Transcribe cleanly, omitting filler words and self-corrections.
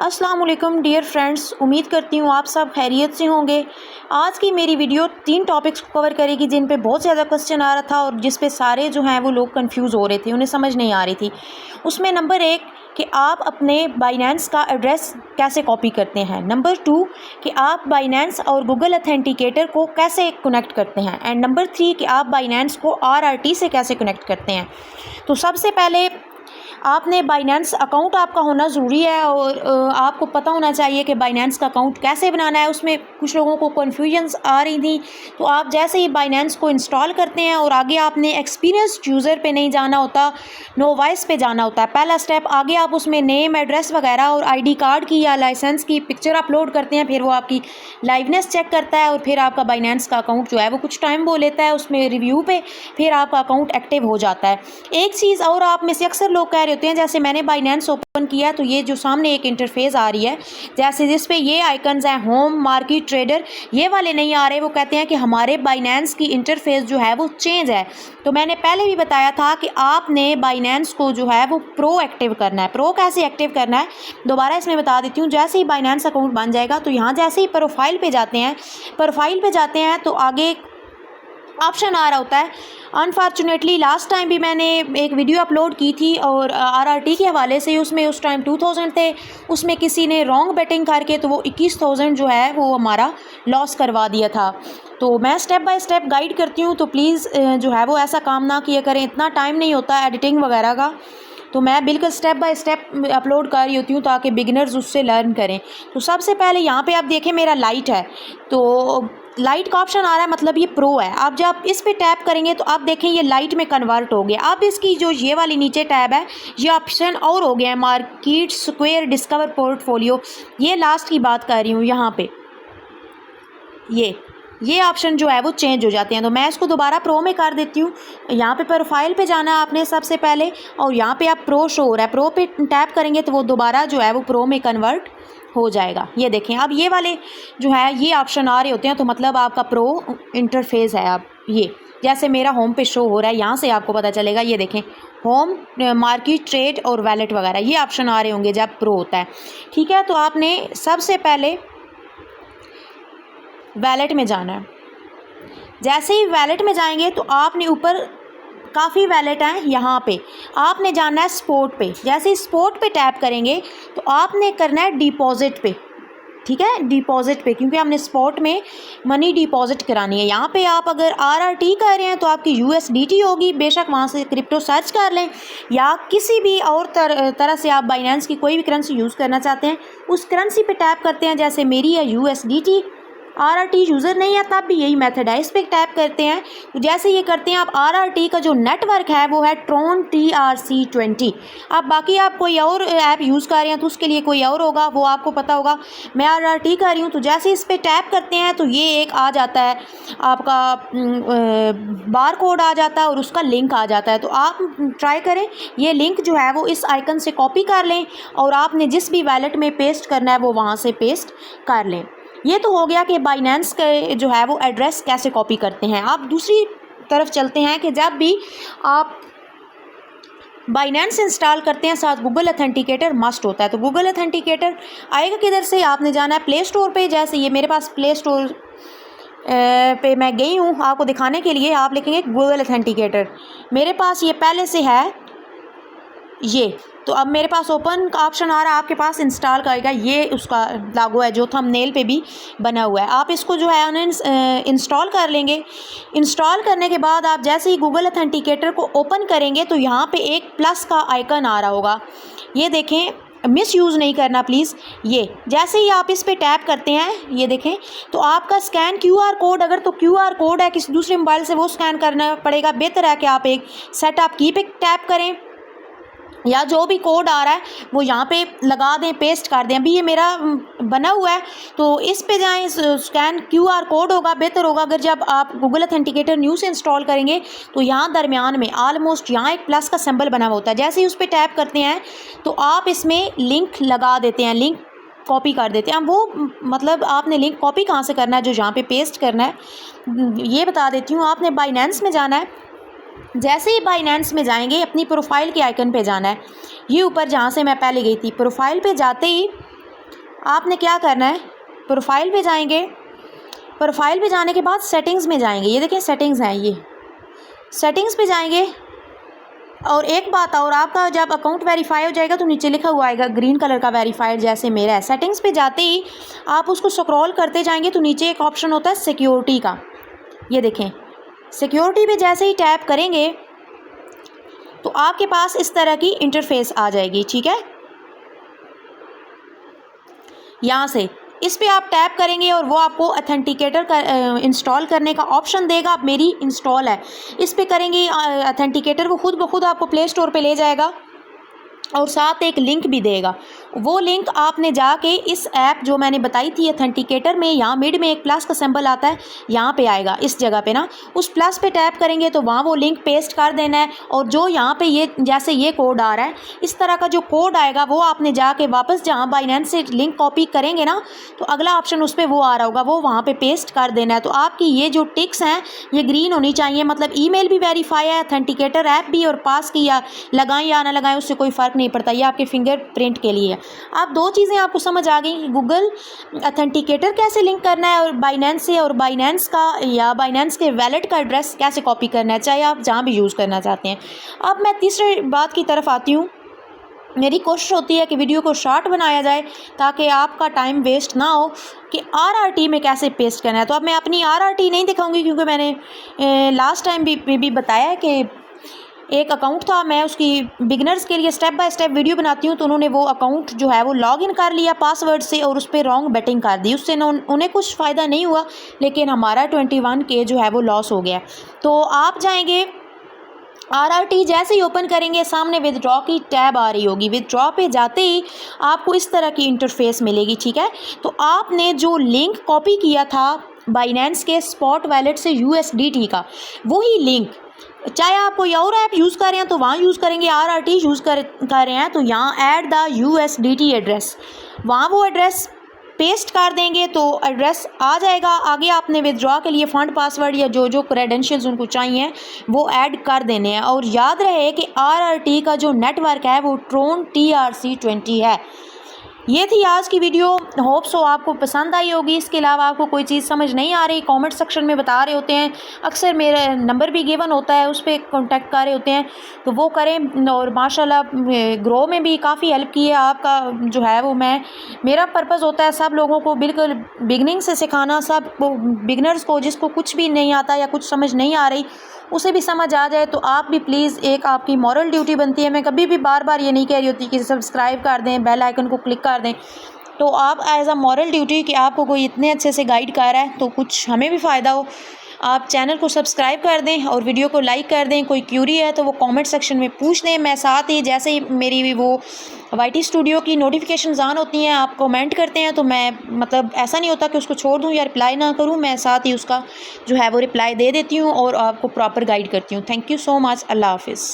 अस्सलाम वालेकुम dear friends, उम्मीद करती हूँ आप सब खैरियत से होंगे। आज की मेरी वीडियो 3 टॉपिक्स को कवर करेगी जिन पे बहुत ज़्यादा क्वेश्चन आ रहा था और जिस पे सारे जो हैं वो लोग कंफ्यूज हो रहे थे, उन्हें समझ नहीं आ रही थी। उसमें नंबर 1 कि आप अपने बाइनेंस का एड्रेस कैसे कॉपी करते हैं। नंबर 2 कि आप बाइनेंस और गूगल ऑथेंटिकेटर को कैसे कनेक्ट करते हैं। एंड नंबर 3 कि आप बाइनेंस को RRT से कैसे कनेक्ट करते हैं। तो सबसे पहले आपने बाइनेंस अकाउंट आपका होना ज़रूरी है और आपको पता होना चाहिए कि बाइनेंस का अकाउंट कैसे बनाना है। उसमें कुछ लोगों को कन्फ्यूजन्स आ रही थी, तो आप जैसे ही बाइनेंस को इंस्टॉल करते हैं और आगे आपने एक्सपीरियंस्ड यूज़र पे नहीं जाना होता, नोवाइस पे जाना होता है। पहला स्टेप, आगे आप उसमें नेम, एड्रेस वगैरह और ID कार्ड की या लाइसेंस की पिक्चर अपलोड करते हैं। फिर वो आपकी लाइवनेस चेक करता है और फिर आपका बाइनेंस का अकाउंट जो है वो कुछ टाइम वो लेता है उसमें रिव्यू पे, फिर आपका अकाउंट एक्टिव हो जाता है। एक चीज़ और आप में से अक्सर लोग कह रहे होते हैं, जैसे मैंने बाइनेंस ओपन किया तो ये जो सामने एक इंटरफेस आ रही है, जैसे जिस पे ये आइकन्स हैं होम, मार्केट, ट्रेडर, ये वाले नहीं आ रहे। वो कहते हैं कि हमारे बाइनेंस की इंटरफेस जो है वो चेंज है। तो मैंने पहले भी बताया था कि आपने बाइनेंस को जो है वो प्रो एक्टिव करना है। प्रो कैसे एक्टिव करना है दोबारा इसमें बता देती हूँ। जैसे ही बाइनेंस अकाउंट बन जाएगा तो यहाँ जैसे ही प्रोफाइल पे जाते हैं तो आगे ऑप्शन आ रहा होता है। अनफॉर्चुनेटली लास्ट टाइम भी मैंने एक वीडियो अपलोड की थी और RRT के हवाले से, उसमें उस टाइम 2000 थे, उसमें किसी ने रॉन्ग बेटिंग करके तो वो 21,000 जो है वो हमारा लॉस करवा दिया था। तो मैं स्टेप बाय स्टेप गाइड करती हूँ, तो प्लीज़ जो है वो ऐसा काम ना किया करें, इतना टाइम नहीं होता एडिटिंग वगैरह का। तो मैं बिल्कुल स्टेप बाय स्टेप अपलोड कर रही होती हूँ ताकि बिगिनर्स उससे लर्न करें। तो सबसे पहले यहाँ पे आप देखें मेरा लाइट है, तो लाइट का ऑप्शन आ रहा है, मतलब ये प्रो है। आप जब इस पे टैप करेंगे तो आप देखें ये लाइट में कन्वर्ट हो गया। अब इसकी जो ये वाली नीचे टैब है, ये ऑप्शन और हो गया है मार्केट, स्क्वायर, डिस्कवर पोर्टफोलियो। ये लास्ट की बात कर रही हूँ, यहाँ पे ये ऑप्शन जो है वो चेंज हो जाते हैं। तो मैं इसको दोबारा प्रो में कर देती हूँ। यहाँ पे प्रोफाइल पे जाना है आपने सबसे पहले और यहाँ पे आप प्रो शो हो रहा है, प्रो पे टैप करेंगे तो वो दोबारा जो है वो प्रो में कन्वर्ट हो जाएगा। ये देखें, अब ये वाले जो है ये ऑप्शन आ रहे होते हैं, तो मतलब आपका प्रो इंटरफेस है। अब ये जैसे मेरा होम पे शो हो रहा है, यहाँ से आपको पता चलेगा। ये देखें होम, मार्केट, ट्रेड और वैलेट वगैरह ये ऑप्शन आ रहे होंगे जब प्रो होता है। ठीक है, तो आपने सबसे पहले वैलेट में जाना है। जैसे ही वैलेट में जाएंगे तो आपने ऊपर काफ़ी वैलेट हैं, यहाँ पे आपने जाना है स्पॉट पे। जैसे ही स्पॉट पे टैप करेंगे तो आपने करना है डिपॉजिट पे। ठीक है, डिपॉजिट पे, क्योंकि हमने स्पॉट में मनी डिपॉजिट करानी है। यहाँ पे आप अगर RRT कर रहे हैं तो आपकी USDT होगी, बेशक वहाँ से क्रिप्टो सर्च कर लें, या किसी भी और तरह से आप बाइनेंस की कोई भी करेंसी यूज़ करना चाहते हैं उस करेंसी पे टैप करते हैं। जैसे मेरी है USDT, RRT यूज़र नहीं है तब भी यही मेथड है, इस पर टैप करते हैं। तो जैसे ये करते हैं आप, RRT का जो नेटवर्क है वो है ट्रॉन TRC20। अब बाकी आप कोई और ऐप यूज़ कर रहे हैं तो उसके लिए कोई और होगा, वो आपको पता होगा। मैं RRT कर रही हूँ, तो जैसे इस पर टैप करते हैं तो ये एक आ जाता है आपका बार कोड आ जाता है और उसका लिंक आ जाता है। तो आप ट्राई करें, ये लिंक जो है वो इस आइकन से कॉपी कर लें और आपने जिस भी वैलेट में पेस्ट करना है वो वहाँ से पेस्ट कर लें। ये तो हो गया कि बाइनेंस के जो है वो एड्रेस कैसे कॉपी करते हैं। आप दूसरी तरफ चलते हैं कि जब भी आप बाइनेंस इंस्टॉल करते हैं साथ गूगल ऑथेंटिकेटर मस्ट होता है। तो गूगल ऑथेंटिकेटर आएगा किधर से, आपने जाना है प्ले स्टोर पे। जैसे ये मेरे पास प्ले स्टोर पे मैं गई हूँ आपको दिखाने के लिए, आप लिखेंगे गूगल ऑथेंटिकेटर, मेरे पास ये पहले से है ये। तो अब मेरे पास ओपन का ऑप्शन आ रहा है, आपके पास इंस्टॉल करेगा, ये उसका लागू है जो थंबनेल पे भी बना हुआ है। आप इसको जो है इंस्टॉल कर लेंगे। इंस्टॉल करने के बाद आप जैसे ही गूगल ऑथेंटिकेटर को ओपन करेंगे तो यहाँ पे एक प्लस का आइकन आ रहा होगा, ये देखें, मिस यूज़ नहीं करना प्लीज़। ये जैसे ही आप इस पे टैप करते हैं, ये देखें, तो आपका स्कैन QR कोड, अगर तो QR कोड है किसी दूसरे मोबाइल से वो स्कैन करना पड़ेगा। बेहतर है कि आप एक सेटअप की पे टैप करें या जो भी कोड आ रहा है वो यहाँ पे लगा दें, पेस्ट कर दें। अभी ये मेरा बना हुआ है तो इस पे जाएं, स्कैन QR कोड होगा, बेहतर होगा। अगर जब आप गूगल ऑथेंटिकेटर न्यू से इंस्टॉल करेंगे तो यहाँ दरमियान में ऑलमोस्ट यहाँ एक प्लस का सिंबल बना हुआ होता है। जैसे ही उस पर टैप करते हैं तो आप इसमें लिंक लगा देते हैं, लिंक कॉपी कर देते हैं। अब वो मतलब आपने लिंक कॉपी कहाँ से करना है, जो यहाँ पे पेस्ट करना है ये बता देती हूँ। आपने बाइनेंस में जाना है, जैसे ही बाइनेंस में जाएंगे अपनी प्रोफाइल के आइकन पे जाना है, ये ऊपर जहाँ से मैं पहले गई थी, प्रोफाइल पे जाते ही आपने क्या करना है, प्रोफाइल पे जाएंगे। प्रोफाइल पे जाने के बाद सेटिंग्स में जाएंगे। ये देखें सेटिंग्स हैं, ये सेटिंग्स पे जाएंगे। और एक बात और, आपका जब अकाउंट वेरीफाई हो जाएगा तो नीचे लिखा हुआ आएगा ग्रीन कलर का वेरीफाइड, जैसे मेरा है। सेटिंग्स पे जाते ही आप उसको स्क्रॉल करते जाएंगे तो नीचे एक ऑप्शन होता है सिक्योरिटी का। ये देखें, सिक्योरिटी पे जैसे ही टैप करेंगे तो आपके पास इस तरह की इंटरफेस आ जाएगी। ठीक है, यहाँ से इस पे आप टैप करेंगे और वो आपको ऑथेंटिकेटर का इंस्टॉल करने का ऑप्शन देगा। अब मेरी इंस्टॉल है, इस पे करेंगे ऑथेंटिकेटर, वो खुद ब खुद आपको प्ले स्टोर पे ले जाएगा और साथ एक लिंक भी देगा। वो लिंक आपने जाके इस ऐप जो मैंने बताई थी ऑथेंटिकेटर में, यहाँ मिड में एक प्लस का सिंबल आता है, यहाँ पे आएगा इस जगह पे ना, उस प्लस पे टैप करेंगे तो वहाँ वो लिंक पेस्ट कर देना है। और जो यहाँ पे ये जैसे ये कोड आ रहा है, इस तरह का जो कोड आएगा वो आपने जाके वापस जहाँ बाइनेंस से लिंक कॉपी करेंगे ना, तो अगला ऑप्शन उस पर वो आ रहा होगा, वो वहाँ पर पेस्ट कर देना है। तो आपकी ये जो टिक्स हैं ये ग्रीन होनी चाहिए, मतलब ईमेल भी वेरीफाई है, ऑथेंटिकेटर ऐप भी, और पास की या लगाएं या ना लगाएं उससे कोई फ़र्क नहीं पड़ता, ये आपके फिंगरप्रिंट के लिए है। आप दो चीज़ें आपको समझ आ गई, गूगल ऑथेंटिकेटर कैसे लिंक करना है और बाइनेंस से, और बाइनेंस का या बाइनेंस के वैलेट का एड्रेस कैसे कॉपी करना है, चाहे आप जहाँ भी यूज़ करना चाहते हैं। अब मैं तीसरी बात की तरफ आती हूँ। मेरी कोशिश होती है कि वीडियो को शॉर्ट बनाया जाए ताकि आपका टाइम वेस्ट ना हो कि RRT में कैसे पेस्ट करना है। तो अब मैं अपनी RRT नहीं दिखाऊंगी क्योंकि मैंने लास्ट टाइम भी बताया है कि एक अकाउंट था, मैं उसकी बिगनर्स के लिए स्टेप बाय स्टेप वीडियो बनाती हूँ, तो उन्होंने वो अकाउंट जो है वो लॉगिन कर लिया पासवर्ड से और उस पर रॉन्ग बेटिंग कर दी। उससे उन्हें कुछ फ़ायदा नहीं हुआ, लेकिन हमारा 21K जो है वो लॉस हो गया। तो आप जाएंगे RRT, जैसे ही ओपन करेंगे सामने विदड्रॉ की टैब आ रही होगी। विदड्रॉ पे जाते ही आपको इस तरह की इंटरफेस मिलेगी। ठीक है, तो आपने जो लिंक कॉपी किया था बाइनेंस के स्पॉट वैलेट से USDT का, वही लिंक, चाहे आप कोई और ऐप यूज़ कर रहे हैं तो वहाँ यूज़ करेंगे, RRT यूज़ कर रहे हैं तो यहाँ ऐड द USDT एड्रेस, वहाँ वो एड्रेस पेस्ट कर देंगे तो एड्रेस आ जाएगा। आगे आपने विदड्रॉ के लिए फ़ंड पासवर्ड या जो जो क्रेडेंशियल्स उनको चाहिए वो ऐड कर देने हैं। और याद रहे कि RRT का जो नेटवर्क है वो ट्रोन TRC20 है। ये थी आज की वीडियो, होप सो आपको पसंद आई होगी। इसके अलावा आपको कोई चीज़ समझ नहीं आ रही, कमेंट सेक्शन में बता रहे होते हैं, अक्सर मेरा नंबर भी गिवन होता है, उस पर कॉन्टैक्ट कर रहे होते हैं, तो वो करें। और माशाल्लाह ग्रो में भी काफ़ी हेल्प की है आपका जो है वो, मेरा पर्पज़ होता है सब लोगों को बिल्कुल बिगनिंग से सिखाना, सब बिगनर्स को जिसको कुछ भी नहीं आता या कुछ समझ नहीं आ रही उसे भी समझ आ जाए। तो आप भी प्लीज़, एक आपकी मॉरल ड्यूटी बनती है, मैं कभी भी बार बार ये नहीं कह रही होती कि सब्सक्राइब कर दें, बेल आइकन को क्लिक कर दें, तो आप एज अ मॉरल ड्यूटी कि आपको कोई इतने अच्छे से गाइड कर रहा है तो कुछ हमें भी फ़ायदा हो, आप चैनल को सब्सक्राइब कर दें और वीडियो को लाइक कर दें। कोई क्यूरी है तो वो कमेंट सेक्शन में पूछ दें। मैं साथ ही जैसे ही मेरी वो YT स्टूडियो की नोटिफिकेशंस ऑन होती हैं, आप कमेंट करते हैं तो मैं, मतलब ऐसा नहीं होता कि उसको छोड़ दूं या रिप्लाई ना करूं, मैं साथ ही उसका जो है वो रिप्लाई दे देती हूं और आपको प्रॉपर गाइड करती हूं। Thank you so much. अल्लाह हाफिज़।